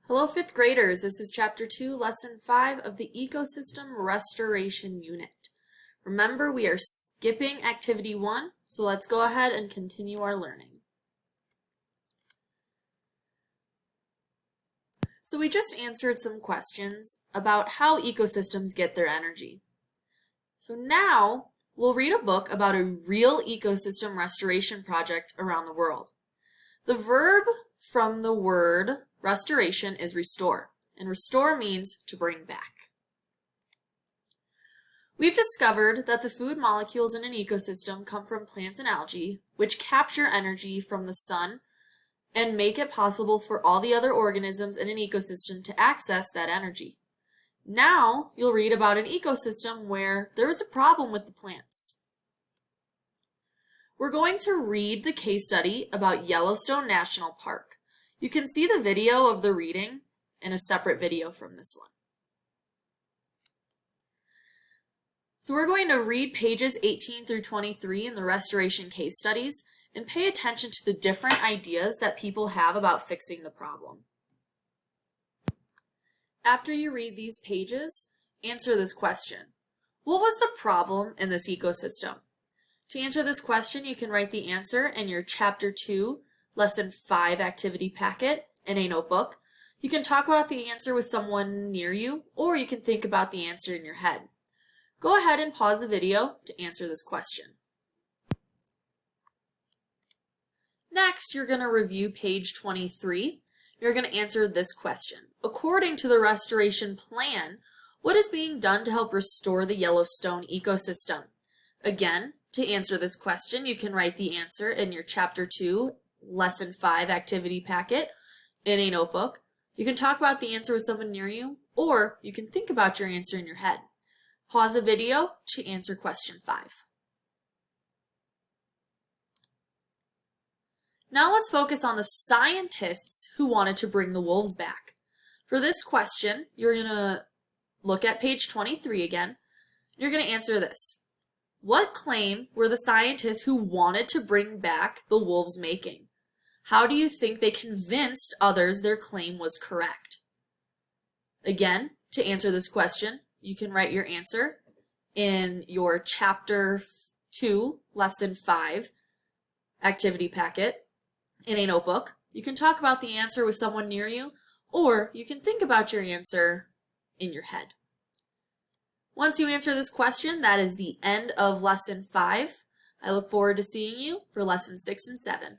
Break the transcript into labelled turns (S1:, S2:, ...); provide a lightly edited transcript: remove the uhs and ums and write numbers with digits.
S1: Hello, 5th graders. This is Chapter 2, Lesson 5 of the Ecosystem Restoration Unit. Remember, we are skipping Activity 1, so let's go ahead and continue our learning. So we just answered some questions about how ecosystems get their energy. So now we'll read a book about a real ecosystem restoration project around the world. The verb from the word restoration is restore, and restore means to bring back. We've discovered that the food molecules in an ecosystem come from plants and algae, which capture energy from the sun and make it possible for all the other organisms in an ecosystem to access that energy. Now you'll read about an ecosystem where there is a problem with the plants. We're going to read the case study about Yellowstone National Park. You can see the video of the reading in a separate video from this one. So we're going to read pages 18 through 23 in the restoration case studies and pay attention to the different ideas that people have about fixing the problem. After you read these pages, answer this question. What was the problem in this ecosystem? To answer this question, you can write the answer in your Chapter 2, Lesson 5 activity packet in a notebook. You can talk about the answer with someone near you, or you can think about the answer in your head. Go ahead and pause the video to answer this question. Next, you're going to review page 23. You're going to answer this question. According to the restoration plan, what is being done to help restore the Yellowstone ecosystem? Again, to answer this question, you can write the answer in your Chapter 2, Lesson 5 activity packet in a notebook. You can talk about the answer with someone near you, or you can think about your answer in your head. Pause the video to answer question 5. Now let's focus on the scientists who wanted to bring the wolves back. For this question, you're going to look at page 23 again. You're going to answer this. What claim were the scientists who wanted to bring back the wolves making? How do you think they convinced others their claim was correct? Again, to answer this question, you can write your answer in your Chapter 2, Lesson 5 activity packet in a notebook. You can talk about the answer with someone near you, or you can think about your answer in your head. Once you answer this question, that is the end of Lesson 5. I look forward to seeing you for Lesson 6 and 7.